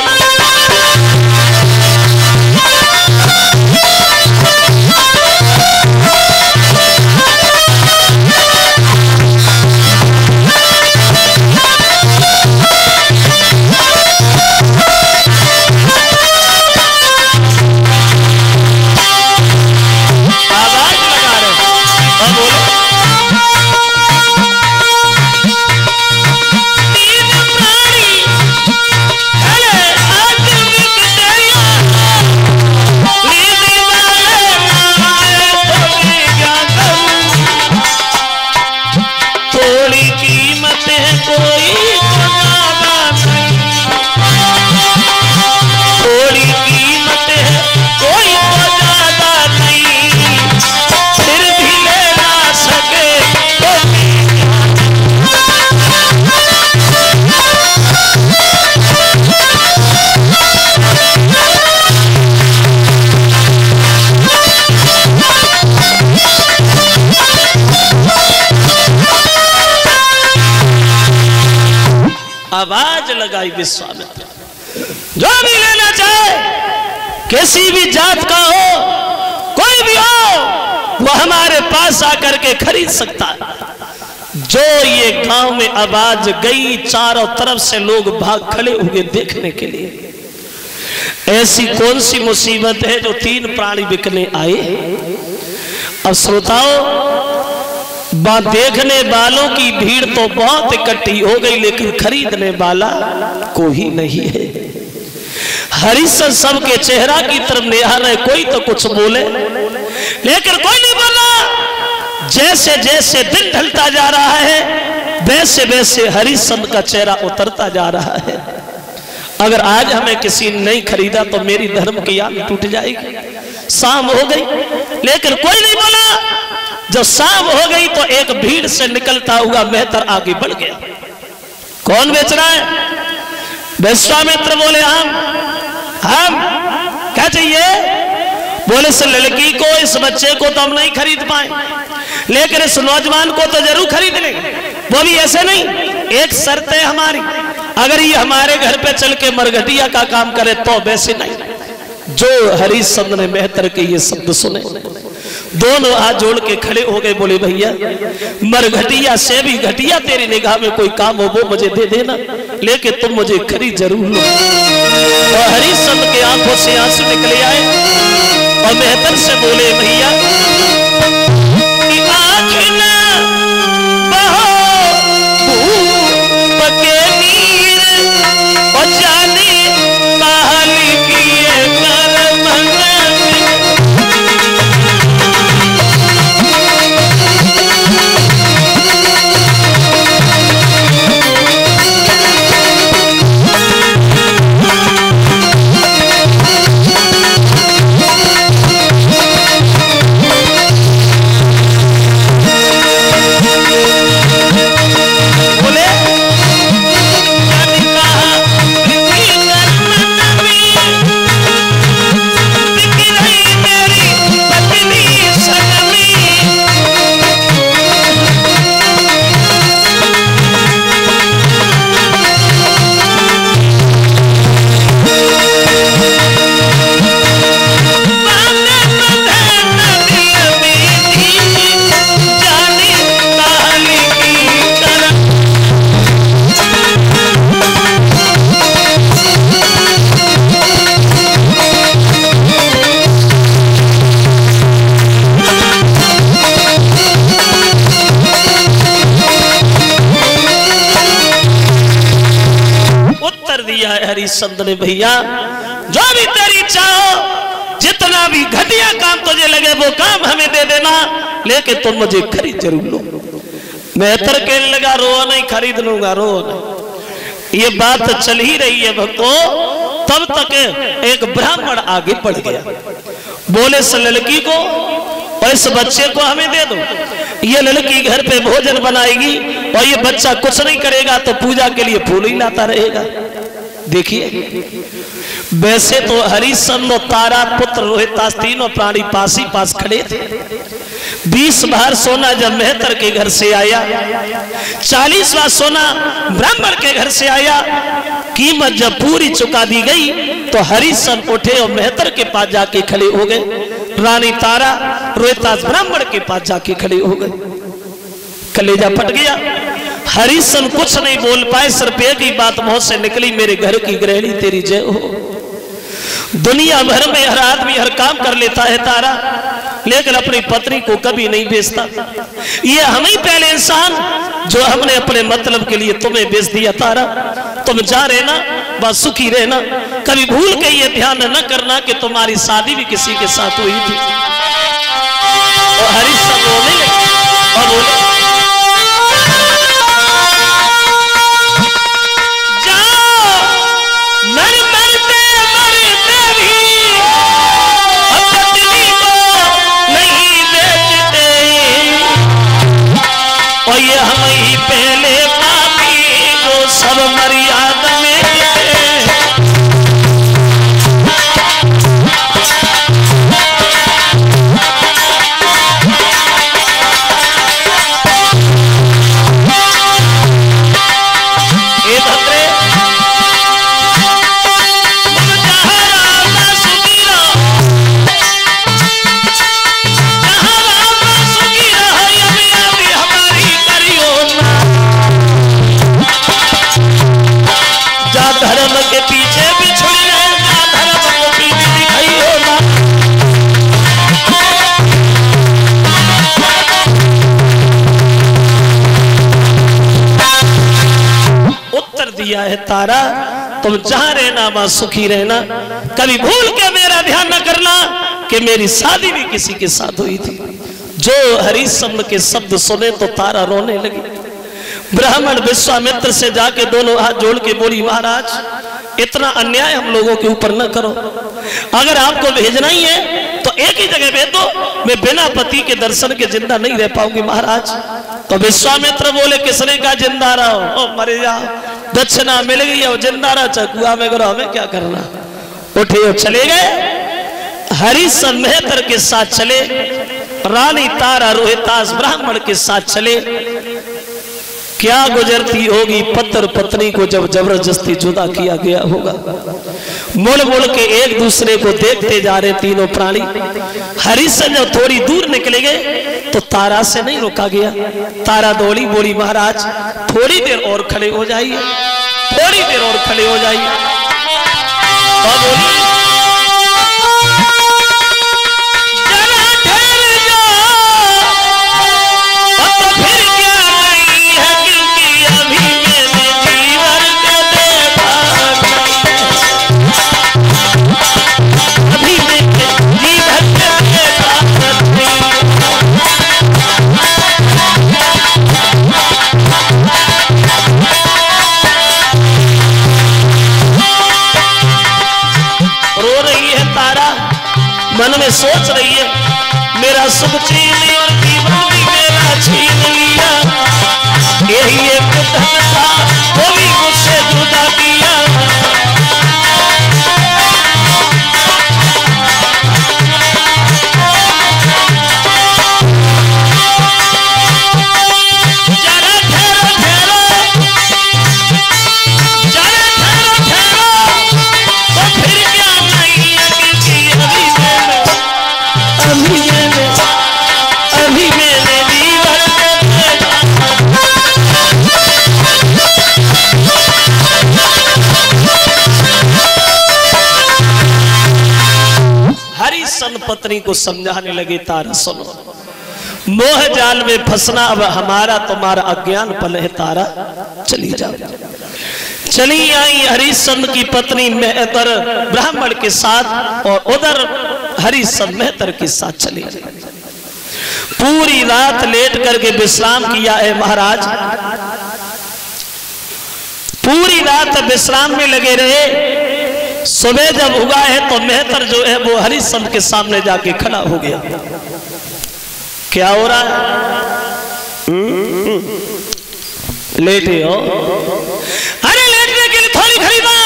[SPEAKER 1] आवाज लगाई विश्वामित्र, जो भी लेना चाहे किसी भी जात का हो कोई भी हो वो हमारे पास आकर के खरीद सकता है। जो ये गांव में आवाज गई, चारों तरफ से लोग भाग खड़े हुए देखने के लिए। ऐसी कौन सी मुसीबत है जो 3 प्राणी बिकने आए? अब श्रोताओं, देखने वालों की भीड़ तो बहुत इकट्ठी हो गई, लेकिन खरीदने वाला कोई नहीं है। हरिशन सबके चेहरा की तरफ निहार रहे, कोई तो कुछ बोले, लेकिन कोई नहीं बोला। जैसे जैसे दिन ढलता जा रहा है, वैसे वैसे हरिशन का चेहरा उतरता जा रहा है। अगर आज हमें किसी ने नहीं खरीदा तो मेरी धर्म की याद टूट जाएगी। शाम हो गई, लेकिन कोई नहीं बोला। जब शाम हो गई तो एक भीड़ से निकलता हुआ मेहतर आगे बढ़ गया। कौन बेच रहा है? विश्वामित्र बोले हम क्या चाहिए? बोले इस लड़की को, इस बच्चे को तो हम नहीं खरीद पाए, लेकिन इस नौजवान को तो जरूर खरीद लेंगे। बोली ऐसे नहीं, एक शर्त है हमारी, अगर ये हमारे घर पे चल के मरघटिया का काम करे तो। वैसे नहीं। जो हरिश्चंद्र ने मेहतर के ये शब्द सुने, दोनों हाथ जोड़ के खड़े हो गए। बोले भैया, मरघटिया से भी घटिया तेरी निगाह में कोई काम हो वो मुझे दे देना, लेकिन तुम मुझे खरीद जरूर लो। और हरिश्चंद्र के आंखों से आंसू निकले आए और मेहतर से बोले भैया, हरिश्चंद्र ने भैया, जो भी तेरी चाहो, जितना भी घटिया काम तुझे लगे वो काम हमें दे देना, लेकिन तुम मुझे खरीद जरूर लो। मेहतर कहने लगा, रो नहीं, खरीद लूंगा, रो नहीं। ये बात चल ही रही है भक्तों, तब तक एक ब्राह्मण आगे बढ़ गया। बोले इस लड़की को और इस बच्चे को हमें दे दो, ये लड़की घर पे भोजन बनाएगी और ये बच्चा कुछ नहीं करेगा तो पूजा के लिए फूल ही लाता रहेगा। देखिए, वैसे तो हरिश्चंद्र, तारा, पुत्र, रोहितास तीनों प्राणी पास ही पास खड़े थे। 20 भार सोना जब मेहतर के घर से आया, 40वां सोना ब्राह्मण के घर से आया, कीमत जब पूरी चुका दी गई तो हरिश्चंद्र उठे और मेहतर के पास जाके खड़े हो गए। रानी तारा, रोहितास ब्राह्मण के पास जाके खड़े हो गए। कलेजा फट गया। हरिश्चंद्र कुछ नहीं बोल पाए, सिर्फ एक ही बात मुंह से निकली, मेरे घर की गृहिणी तेरी जय हो। दुनिया भर में हर आदमी हर काम कर लेता है तारा, लेकिन अपनी पत्नी को कभी नहीं बेचता। ये हम ही पहले इंसान जो हमने अपने मतलब के लिए तुम्हें बेच दिया तारा। तुम जा रहना, बस सुखी रहना, कभी भूल के ये ध्यान न करना कि तुम्हारी शादी भी किसी के साथ हुई थी। और हरिश्चंद्र रोने लगे और बोले, दिया है तारा, तुम जहां रहना वहां सुखी रहना, कभी भूल के मेरा ध्यान न करना कि मेरी शादी भी किसी के साथ हुई थी। जो हरिश्चंद्र के शब्द सुने तो तारा रोने लगी। ब्राह्मण विश्वामित्र से जाके दोनों हाथ जोड़ के बोली, महाराज इतना अन्याय हम लोगों के ऊपर न करो, अगर आपको भेजना ही है तो एक ही जगह भेज दो, मैं बिना पति के दर्शन के जिंदा नहीं रह पाऊंगी महाराज। तो विश्वामित्र बोले, किसने कहा जिंदा रहो, मरे जाओ, दक्षिणा मिल गई है, जिंदा रहो चकुआ में करो, हमें क्या करना। उठे और चले गए, हरिश्चंद्र मेहतर के साथ चले, रानी तारा रोहितास ब्राह्मण के साथ चले। क्या गुजरती होगी पत्र पत्नी को जब जबरदस्ती जुदा किया गया होगा। मुड़ मुड़ के एक दूसरे को देखते जा रहे तीनों प्राणी। हरिश्चंद्र जब थोड़ी दूर निकले गए तो तारा से नहीं रोका गया। तारा दौड़ी, बोली महाराज थोड़ी देर और खड़े हो जाइए, थोड़ी देर और खड़े हो जाइए। और बोली मन में सोच रही है, मेरा सुख छीन लिया और जीवन भी मेरा छीन लिया, यही एक धन था वो भी मुझसे जुदा किया। पत्नी को समझाने लगे, तारा सुनो, मोह जाल में फंसना अब हमारा तुम्हारा अज्ञान पल है, तारा चली जाओ। चली आई हरिश्चंद्र की पत्नी मेहतर ब्राह्मण के साथ और उधर हरिश्चंद्र मेहतर के साथ चली गई। पूरी रात लेट करके विश्राम किया है महाराज, पूरी रात विश्राम में लगे रहे। सुबह जब उगा है तो मेहतर जो है वो हरिश्चंद्र के सामने जाके खड़ा हो गया। क्या हो रहा है? लेटे हो? अरे लेटने के लिए थोड़ी खरीदा,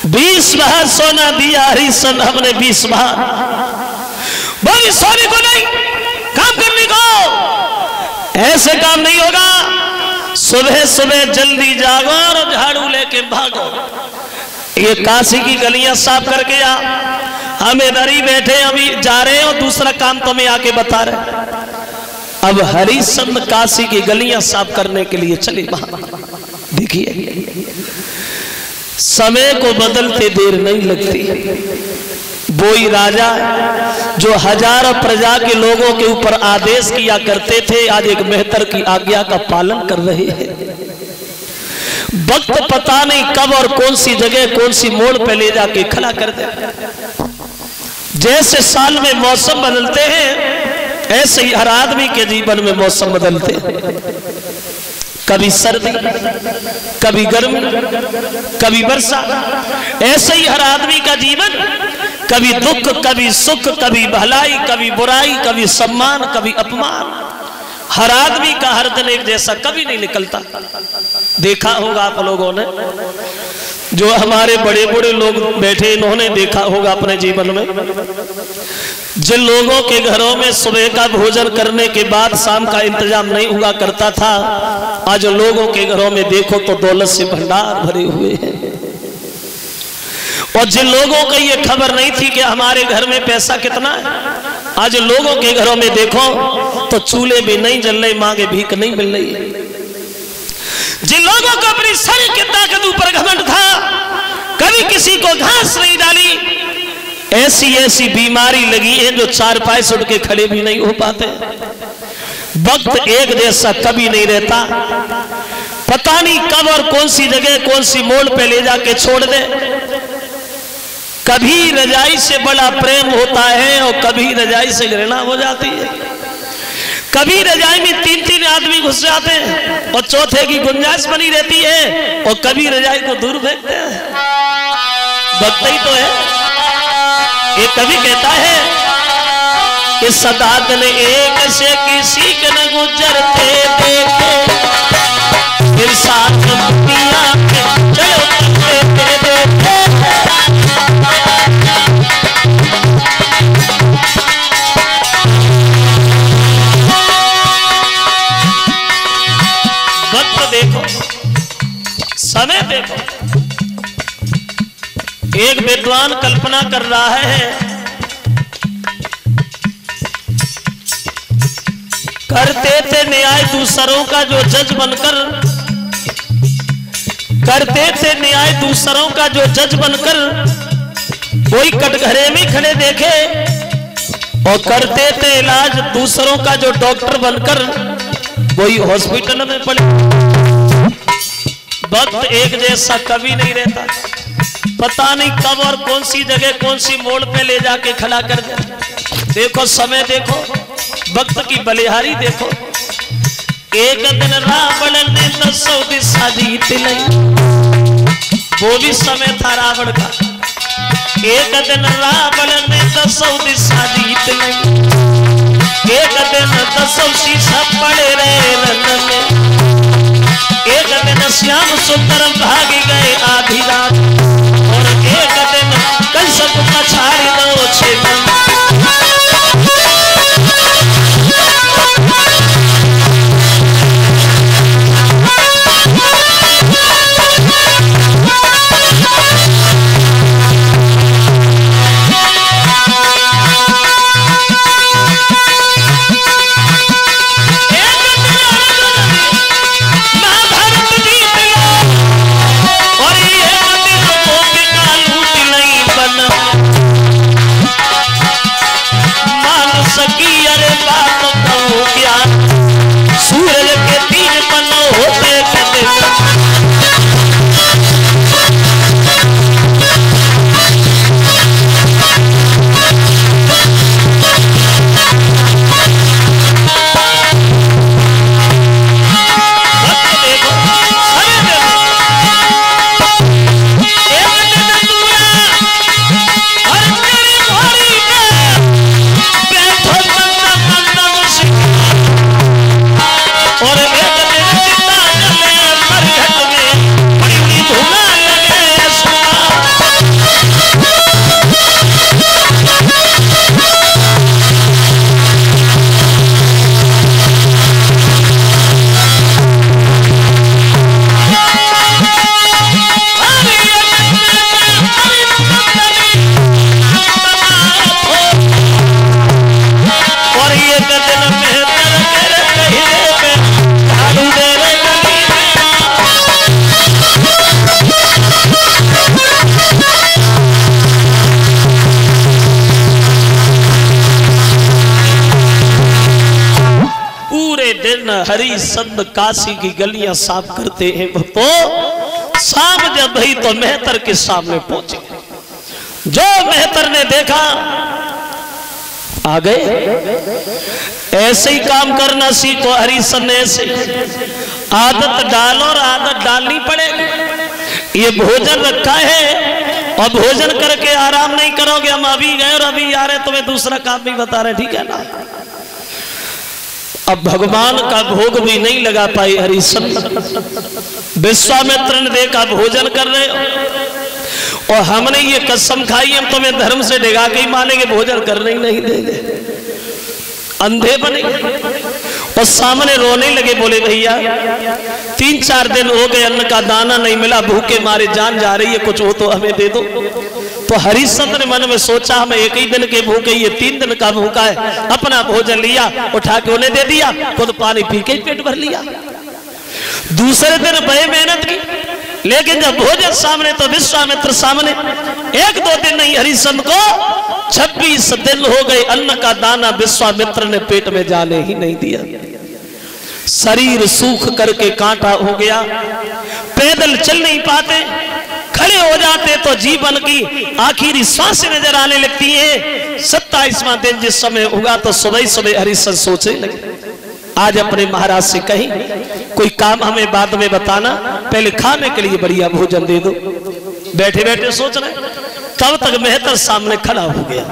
[SPEAKER 1] 20 बार सोना दिया हरिश्चंद्र, हमने 20 बार। बोली सोने को नहीं, काम करने को। ऐसे काम नहीं होगा, सुबह सुबह जल्दी जागो और झाड़ू लेके भागो। ये काशी की गलियां साफ करके आ, हम इधर ही बैठे अभी जा रहे हैं और दूसरा काम तुम्हें आके बता रहे। अब हरिश्चंद्र काशी की गलियां साफ करने के लिए चले वहां। देखिए समय को बदलते देर नहीं लगती। वही राजा जो हजारों प्रजा के लोगों के ऊपर आदेश किया करते थे, आज एक मेहतर की आज्ञा का पालन कर रहे हैं। वक्त पता नहीं कब और कौन सी जगह कौन सी मोड़ पे ले जाके खड़ा कर दे। जैसे साल में मौसम बदलते हैं ऐसे ही हर आदमी के जीवन में मौसम बदलते हैं। कभी सर्दी, कभी गर्मी, कभी वर्षा। ऐसे ही हर आदमी का जीवन, कभी दुख, कभी सुख, कभी भलाई, कभी बुराई, कभी सम्मान, कभी अपमान। हर आदमी का हर दिन एक जैसा कभी नहीं निकलता। देखा होगा आप लोगों ने, जो हमारे बड़े बड़े लोग बैठे, इन्होंने देखा होगा अपने जीवन में, जिन लोगों के घरों में सुबह का भोजन करने के बाद शाम का इंतजाम नहीं हुआ करता था, आज लोगों के घरों में देखो तो दौलत से भंडार भरे हुए हैं। और जिन लोगों को ये खबर नहीं थी कि हमारे घर में पैसा कितना है, आज लोगों के घरों में देखो तो चूल्हे भी नहीं जल रहे, मांगे भीख नहीं मिल रही है। जिन लोगों को अपनी शरीर की ताकत ऊपर घमंड था, कभी किसी को घास नहीं डाली, ऐसी ऐसी बीमारी लगी है जो 4 पाए से उठ के खड़े भी नहीं हो पाते। वक्त एक जैसा कभी नहीं रहता। पता नहीं कब और कौन सी जगह कौन सी मोड़ पे ले जाके छोड़ दे। कभी रजाई से बड़ा प्रेम होता है और कभी रजाई से घृणा हो जाती है। कभी रजाई में 3-3 आदमी घुस जाते हैं और चौथे की गुंजाइश बनी रहती है और कभी रजाई को दूर फेंकते हैं। वक्त ही तो है। ये कभी कहता है कि सदा दिन एक से किसी के न गुजरते देखे, फिर साथ दुनिया के चलते देखे। वक्त देखो, समय देखो। एक विद्वान कल्पना कर रहा है, करते थे न्याय दूसरों का जो जज बनकर, करते थे न्याय दूसरों का जो जज बनकर, कोई कटघरे में खड़े देखे, और करते थे इलाज दूसरों का जो डॉक्टर बनकर, कोई हॉस्पिटल में पड़े। वक्त एक जैसा कभी नहीं रहता। पता नहीं कब और कौन सी जगह कौन सी मोड़ पे ले जाके खड़ा कर दे। देखो समय देखो, वक्त की बलिहारी देखो। एक दिन रावण ने 10 दिशा जीत ली, वो भी समय था रावण का। एक दिन रावण ने 10 दिशा जीत ली, एक दिन 10 शीशा पड़े रहे रन में। एक दिन श्याम सुंदर भाग गए आधी रात, और एक दिन कल सब पछाड़ी दो छेदन। हरिश्चंद्र काशी की गलियां साफ करते हैं। तो शाम जब भई तो मेहतर के सामने पहुंचे। जो मेहतर ने देखा, आ गए। ऐसे ही काम करना सीखो हरिश्चंद्र, ऐसे आदत डालो और आदत डालनी पड़ेगी। ये भोजन रखा है और भोजन करके आराम नहीं करोगे। हम अभी गए और अभी आ रहे, तुम्हें दूसरा काम भी बता रहे, ठीक है ना। अब भगवान का भोग भी नहीं लगा पाई हरिश्चंद्र। विश्वामित्र ने देखा भोजन कर रहे हो और हमने ये कसम खाई हम तुम्हें धर्म से डिगा के ही मानेंगे, भोजन करने ही नहीं देंगे। अंधे बने और सामने रोने लगे। बोले भैया 3-4 दिन हो गए, अन्न का दाना नहीं मिला, भूखे मारे जान जा रही है, कुछ हो तो हमें दे दो। तो हरिश्चंद्र ने मन में सोचा हम एक ही दिन के भूखे, ये 3 दिन का भूखा है। अपना भोजन लिया, उठा के उन्हें दे दिया, खुद पानी पी के पेट भर लिया। दूसरे दिन बड़े मेहनत की, लेकिन जब भोजन सामने तो विश्वामित्र सामने। 1-2 दिन नहीं, हरिश्चंद्र को 26 दिन हो गए, अन्न का दाना विश्वामित्र ने पेट में जाने ही नहीं दिया। शरीर सूख करके कांटा हो गया, पैदल चल नहीं पाते, खड़े हो जाते तो जीवन की आखिरी सांसें नजर आने लगती हैं। 27वां दिन जिस समय होगा तो सुबह सुबह हरिश्चंद्र सोचने लगे, आज अपने महाराज से कहीं कोई काम हमें बाद में बताना, पहले खाने के लिए बढ़िया भोजन दे दो। बैठे बैठे सोच रहे, तब तक मेहतर सामने खड़ा हो गया।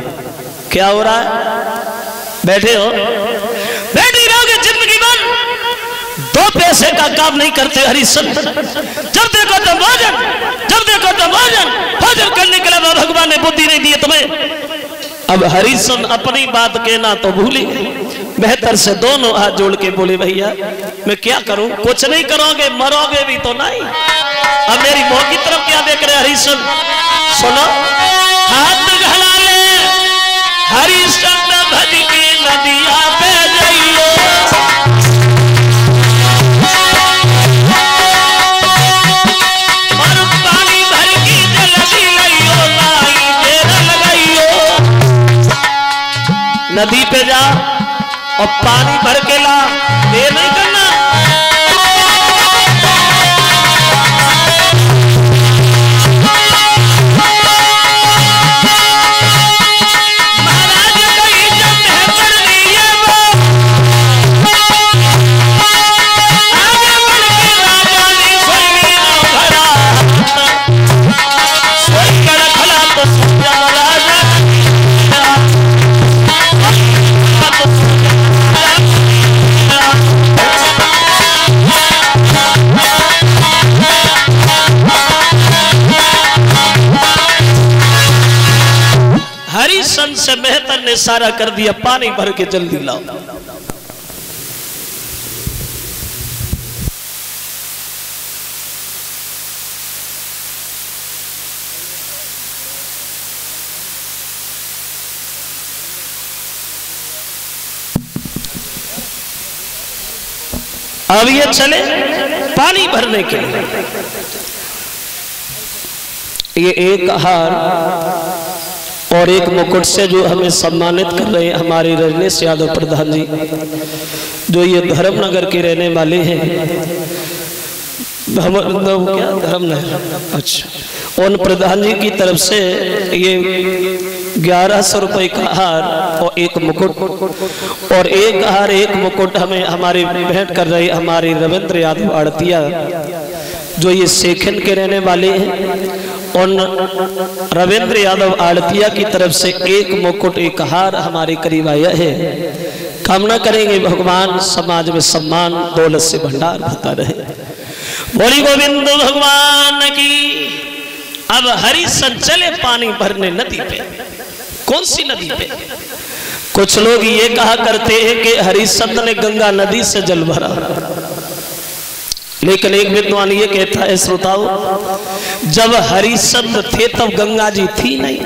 [SPEAKER 1] क्या हो रहा है? बैठे हो, बैठी रहोगे जिंदगी भर, 2 पैसे का काम नहीं करते हरिश्चंद्र। जब देखो तो भोजन, जब देखो तो भोजन, भोजन करने के लिए भगवान ने बुद्धि नहीं दी तुम्हें। अब हरिश्चंद्र अपनी बात कहना तो भूली गए। बेहतर से दोनों हाथ जोड़ के बोले, भैया मैं क्या करूं? कुछ नहीं करोगे, मरोगे भी तो नहीं। अब मेरी मुंह की तरफ क्या देख रहे हरिश्चंद्र? सुनो, हाथ घड़ा ले हरिश्चंद्र भज के नदिया पे जाइयो, और पानी भर की जल्दी लाइयो, लाई तेरा लगाइयो। नदी पे जा और पानी भर के ला, ये नहीं करना। महाराज कहीं जब मेहतर लिए वो, आगे बढ़ के राजा ने सोई भरा, सोई कर खला तो समझा राजा, हरिश्चंद्र से मेहतर ने सारा कर दिया, पानी भर के जल्दी लाओ। अब ये चले पानी भरने के लिए। ये एक हार और एक मुकुट से जो हमें सम्मानित कर रहे हैं हमारे रजनीश यादव प्रधान जी, जो ये धर्मनगर के रहने वाले हैं। क्या धर्मनगर? अच्छा, उन प्रधान जी की तरफ से ये 1100 रुपए का हार और एक मुकुट, और एक हार एक मुकुट हमें हमारे भेंट कर रहे हमारे रविंद्र यादव आड़तिया, जो ये सेखन के रहने वाले हैं। उन रविंद्र यादव आड़तिया की तरफ से एक मुकुट एक हार हमारे करीब आया है। कामना करेंगे भगवान समाज में सम्मान दौलत से भंडार भरता रहे। बोली गोविंद भगवान की। अब हरिश्चंद्र चले पानी भरने नदी पे। कौन सी नदी पे? कुछ लोग ये कहा करते हैं कि हरिश्चंद्र ने गंगा नदी से जल भरा, लेकिन एक विद्वान ये कहता है, श्रोताओ, जब हरिश्चंद्र थे तब गंगा जी थी नहीं।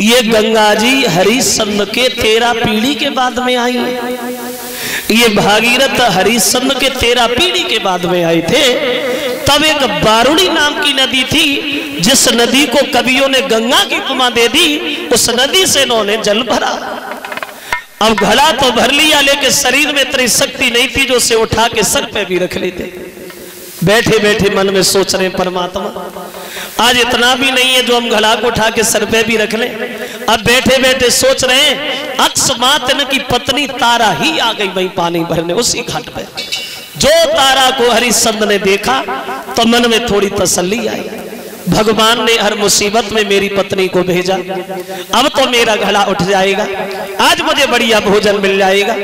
[SPEAKER 1] ये गंगा जी हरिश्चंद्र के 13 पीढ़ी के बाद में आई। ये भागीरथ हरिश्चंद्र के 13 पीढ़ी के बाद में आए थे। तब एक बारुणी नाम की नदी थी, जिस नदी को कवियों ने गंगा की उपमा दे दी। उस नदी से इन्होंने जल भरा। अब घड़ा तो भर लिया, लेकिन शरीर में इतनी शक्ति नहीं थी जो उसे उठा के सर पे भी रख लेते। बैठे बैठे मन में सोच रहे परमात्मा, आज इतना भी नहीं है जो हम घड़ा को उठा के सर पे भी रख लें। अब बैठे बैठे सोच रहे हैं, अकस्मात इनकी पत्नी तारा ही आ गई वहीं पानी भरने उसी घाट पे। जो तारा को हरिश्चंद्र ने देखा तो मन में थोड़ी तसल्ली आई, भगवान ने हर मुसीबत में मेरी पत्नी को भेजा, अब तो मेरा घड़ा उठ जाएगा, आज मुझे बढ़िया भोजन मिल जाएगा।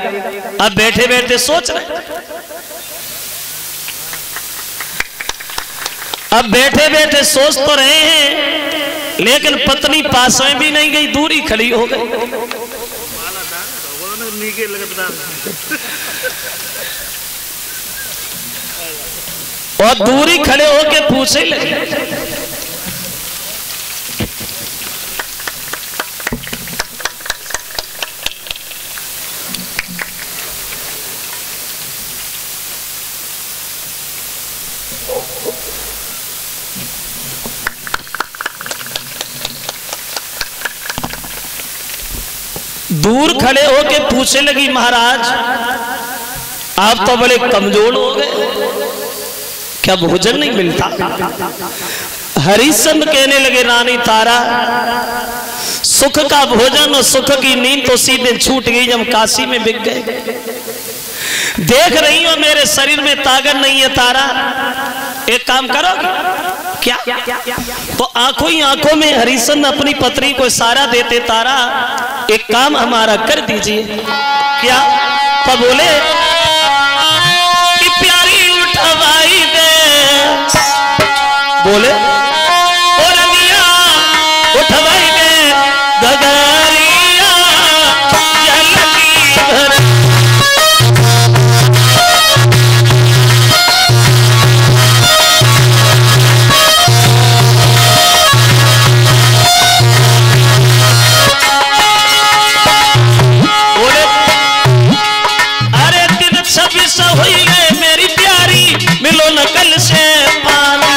[SPEAKER 1] अब बैठे बैठे सोच रहे, अब बैठे बैठे सोच तो रहे हैं, लेकिन पत्नी पास में भी नहीं गई, दूरी खड़ी हो गई। और दूरी खड़े होके पूछे लगे, दूर खड़े होके पूछने लगी, महाराज आप तो बड़े कमजोर हो गए, क्या भोजन नहीं मिलता? हरिश्चंद्र कहने लगे रानी तारा, सुख का भोजन और सुख की नींद तो सीधे छूट गई जब काशी में बिक गए। देख रही हो मेरे शरीर में ताकत नहीं है तारा, एक काम करो क्या? तो आंखों ही आंखों में हरिश्चंद्र अपनी पत्नी को इशारा देते, तारा एक काम हमारा कर दीजिए। क्या? तो बोले कि प्यारी उठवाई दे, बोले और रनिया उठवाई दे गगरिया जलकी भर। हुई गए मेरी प्यारी, मिलो न कल से पानी।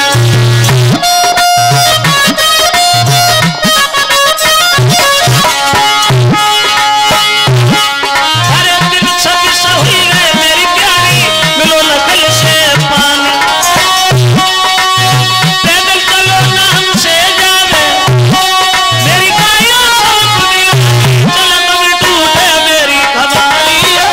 [SPEAKER 1] अरे दिल छब्बीस हुई गए मेरी प्यारी, मिलो न कल से पानी। पैदल चलो ना हमसे जावे मेरी काया, चलन में टूटे मेरी खबारिया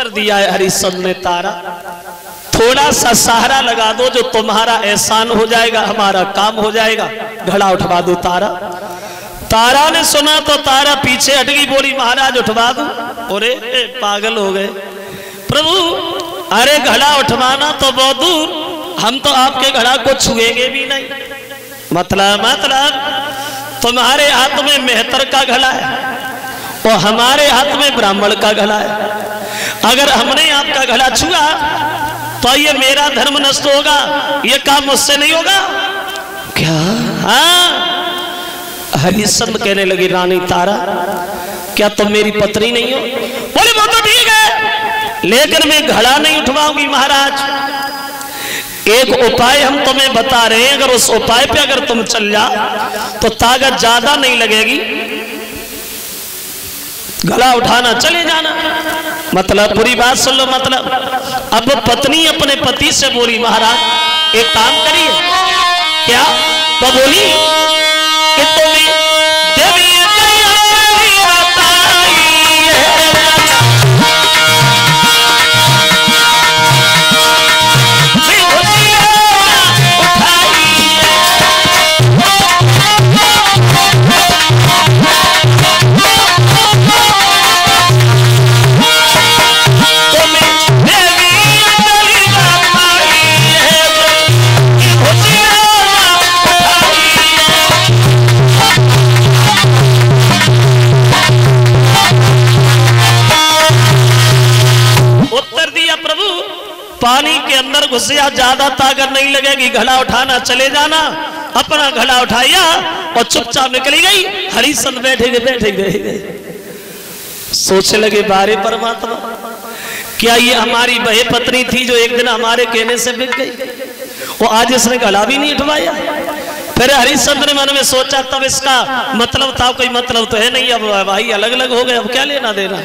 [SPEAKER 1] दिया है हरिश्चंद्र ने। तारा थोड़ा सा सहारा लगा दो, जो तुम्हारा एहसान हो जाएगा, हमारा काम हो जाएगा, घड़ा उठवा दो तारा। तारा ने सुना तो तारा पीछे हट गई, बोली महाराज उठवा दो। अरे पागल हो गए प्रभु, अरे घड़ा उठवाना तो बहुत दूर, हम तो आपके घड़ा को छुएंगे भी नहीं। मतलब तुम्हारे हाथ में मेहतर का घड़ा है और हमारे हाथ में ब्राह्मण का घड़ा है। अगर हमने आपका घड़ा छुआ तो ये मेरा धर्म नष्ट होगा, ये काम मुझसे नहीं होगा क्या? हाँ। हरिश्चंद्र कहने लगी रानी तारा, क्या तुम मेरी पत्नी नहीं हो? बोले वो तो ठीक है, लेकिन मैं घड़ा नहीं उठवाऊंगी महाराज। एक उपाय हम तुम्हें बता रहे हैं, अगर उस उपाय पे अगर तुम चल जाओ तो ताकत ज्यादा नहीं लगेगी, गला उठाना चले जाना। मतलब पूरी बात सुन लो। मतलब अब पत्नी अपने पति से बोली महाराज एक काम करिए। क्या? तो बोली कि तुम्हें देवी पानी के अंदर घुसिया, ज्यादा ताकत नहीं लगेगी, घड़ा उठाना चले जाना। अपना घड़ा उठाया और चुपचाप निकली गई। हरिश्चंद्र बैठे गए सोचने लगे, बारे परमात्मा, क्या ये हमारी बहे पत्नी थी जो एक दिन हमारे कहने से बिक गई, वो आज इसने घड़ा भी नहीं उठवाया। फिर हरिश्चंद्र ने मन में सोचा, तब इसका मतलब था कोई मतलब तो है नहीं, अब भाई अलग अलग हो गए, अब क्या लेना देना,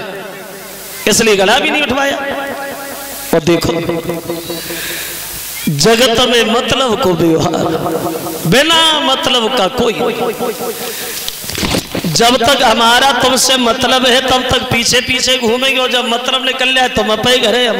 [SPEAKER 1] इसलिए घड़ा भी नहीं उठवाया। और देखो जगत में मतलब को व्यवहार, बिना मतलब का कोई, जब तक हमारा तुमसे मतलब है तब तक पीछे पीछे घूमेंगे, और जब मतलब निकल जाए तुम अपने घरे हम